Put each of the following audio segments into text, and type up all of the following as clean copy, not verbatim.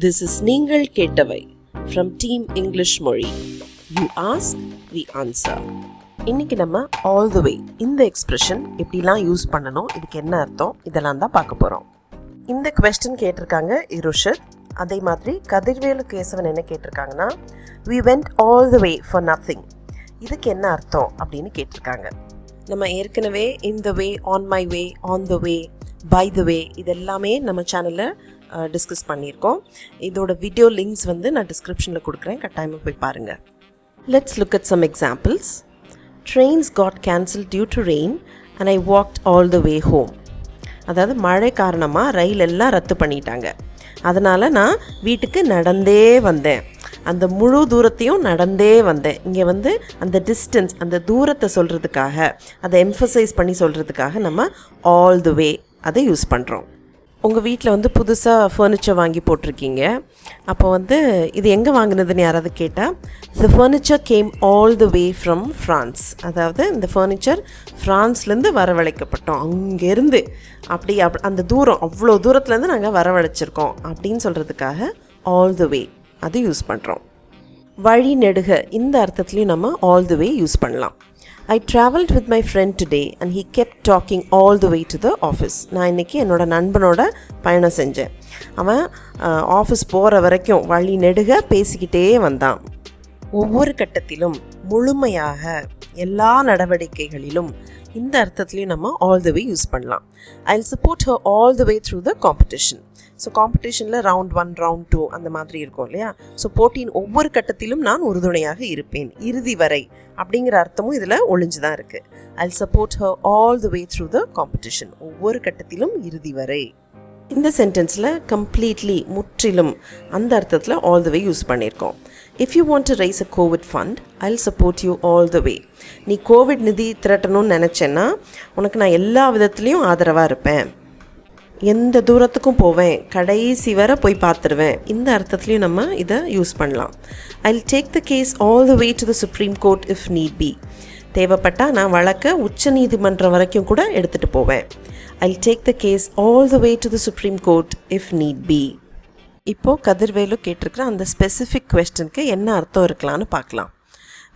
This is நீங்கள் கேட்டவை from Team English Mozhi. You ask, we answer. இன்னைக்கு நம்ம all the way இந்த expression எப்படிலாம் யூஸ் பண்ணணும், இதுக்கு என்ன அர்த்தம், இதெல்லாம் தான் பார்க்க போகிறோம். இந்த கொஸ்டின் கேட்டிருக்காங்க இருஷத். அதே மாதிரி கதிர்வேலு கேசவன் என்ன கேட்டிருக்காங்கன்னா, we went all the way for nothing. இதுக்கு என்ன அர்த்தம் அப்படின்னு கேட்டிருக்காங்க. நம்ம ஏற்கனவே in the way, on my way, on the way, by the way இதெல்லாமே நம்ம சேனலில் டிஸ்கஸ் பண்ணியிருக்கோம். இதோட வீடியோ லிங்க்ஸ் வந்து நான் டிஸ்கிரிப்ஷனில் கொடுக்குறேன், கட்டாயமாக போய் பாருங்கள். Let's look at some examples. Trains got cancel due to rain and I walked all the way home. அதாவது மழை காரணமாக ரயில் எல்லாம் ரத்து பண்ணிட்டாங்க, அதனால் நான் வீட்டுக்கு நடந்தே வந்தேன். அந்த முழு தூரத்தையும் நடந்தே வந்தேன். இங்கே வந்து அந்த டிஸ்டன்ஸ், அந்த தூரத்தை சொல்கிறதுக்காக, அதை எம்ஃபசைஸ் பண்ணி சொல்கிறதுக்காக நம்ம ஆல் த வே அதை யூஸ் பண்ணுறோம். உங்கள் வீட்டில் வந்து புதுசாக ஃபர்னிச்சர் வாங்கி போட்டிருக்கீங்க. அப்போ வந்து இது எங்கே வாங்கினதுன்னு யாராவது கேட்டால், த furniture game all the way from France. அதாவது இந்த ஃபர்னிச்சர் ஃப்ரான்ஸ்லேருந்து வரவழைக்கப்பட்டோம், அங்கேருந்து அந்த தூரம், அவ்வளோ தூரத்துலேருந்து நாங்கள் வரவழைச்சிருக்கோம் அப்படின்னு சொல்கிறதுக்காக ஆல் த வே அது யூஸ் பண்ணுறோம். வழி நெடுக இந்த அர்த்தத்துலேயும் நம்ம ஆல் த வே யூஸ் பண்ணலாம். I travelled with my friend today and he kept talking all the way to the office. நான் இன்றைக்கி என்னோடய நண்பனோட பயணம் செஞ்சேன். அவன் ஆஃபீஸ் போகிற வரைக்கும் வழி நெடுக பேசிக்கிட்டே வந்தான். ஒவ்வொரு கட்டத்திலும், முழுமையாக, எல்லா நடவடிக்கைகளிலும் இந்த அர்த்தத்துலேயும் நம்ம ஆல் த வே யூஸ் பண்ணலாம். I'll support her all the way through the competition. So காம்படிஷனில் ரவுண்ட் 1, ரவுண்ட் 2 அந்த மாதிரி இருக்கும் இல்லையா. ஸோ போட்டியின் ஒவ்வொரு கட்டத்திலும் நான் உறுதுணையாக இருப்பேன், இறுதி வரை அப்படிங்கிற அர்த்தமும் இதில் ஒளிஞ்சு தான் இருக்குது. I'll support her all the way through the competition. ஒவ்வொரு கட்டத்திலும் இறுதி வரை. இந்த சென்டென்ஸில் கம்ப்ளீட்லி, முற்றிலும் அந்த அர்த்தத்தில் ஆல் த வே யூஸ் பண்ணியிருக்கோம். If you want to raise a COVID fund, I'll support you all the way. நீ கோவிட் நிதி திரட்டணும்னு நினச்சேன்னா உனக்கு நான் எல்லா விதத்துலேயும் ஆதரவாக இருப்பேன், எந்த தூரத்துக்கும் போவேன், கடைசி வரை போய் பார்த்துருவேன். இந்த அர்த்தத்துலேயும் நம்ம இதை யூஸ் பண்ணலாம். I'll take the case all the way to the Supreme Court if need be. தேவைப்பட்டால் நான் வழக்க உச்ச நீதிமன்றம் வரைக்கும் கூட எடுத்துகிட்டு போவேன். I'll take the case all the way to the Supreme Court if need be. இப்போது கதிர்வேலு கேட்டிருக்கிற அந்த ஸ்பெசிஃபிக் கொஸ்டினுக்கு என்ன அர்த்தம் இருக்கலான்னு பார்க்கலாம்.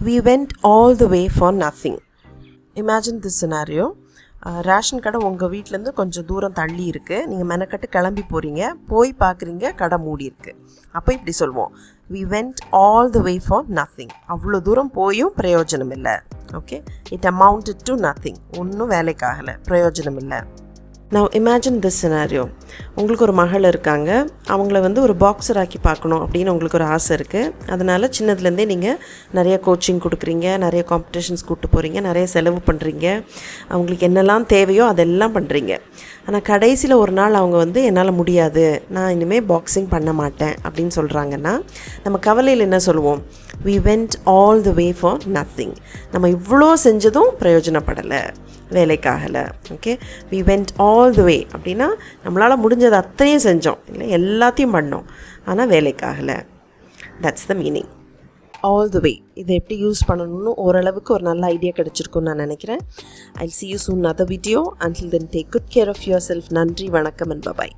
We went all the way for nothing. Imagine this scenario. Ration கடை உங்கள் வீட்டிலேருந்து கொஞ்சம் தூரம் தள்ளி இருக்குது. நீங்கள் மெனக்கட்டு கிளம்பி போகிறீங்க, போய் பார்க்குறீங்க, கடை மூடி இருக்குது. அப்போ இப்படி சொல்லுவோம், we went all the way for nothing. அவ்வளோ தூரம் போயும் பிரயோஜனம் இல்லை. Okay, it amounted to nothing. ஒன்றும் வேலைக்காகலை, பிரயோஜனம் இல்லை. Now imagine this scenario. உங்களுக்கு ஒரு மகள் இருக்காங்க, அவங்கள வந்து ஒரு பாக்ஸர் ஆக்கி பார்க்கணும் அப்படின்னு உங்களுக்கு ஒரு ஆசை இருக்குது. அதனால் சின்னதுலேருந்தே நீங்கள் நிறைய கோச்சிங் கொடுக்குறீங்க, நிறைய காம்படிஷன்ஸ் கூப்பிட்டு போகிறீங்க, நிறைய செலவு பண்ணுறீங்க, அவங்களுக்கு என்னெல்லாம் தேவையோ அதெல்லாம் பண்ணுறீங்க. ஆனால் கடைசியில் ஒரு நாள் அவங்க வந்து என்னால் முடியாது, நான் இனிமேல் பாக்ஸிங் பண்ண மாட்டேன் அப்படின்னு சொல்கிறாங்கன்னா நம்ம கவலையில் என்ன சொல்லுவோம், we went all the way for nothing. நம்ம இவ்வளோ செஞ்சதும் பிரயோஜனப்படலை, வேலைக்காகலை. Okay, we went all the way அப்படின்னா நம்மளால் முடிஞ்சது அத்தனையும் செஞ்சோம், இல்லை எல்லாத்தையும் பண்ணோம், ஆனால் வேலைக்காகலை. That's the meaning all the way. இதை எப்படி யூஸ் பண்ணணும்னு ஓரளவுக்கு ஒரு நல்ல ஐடியா கிடச்சிருக்குன்னு நான் நினைக்கிறேன். I'll see you soon in another video. Until then, take good care of yourself. நன்றி, வணக்கம் and bye-bye.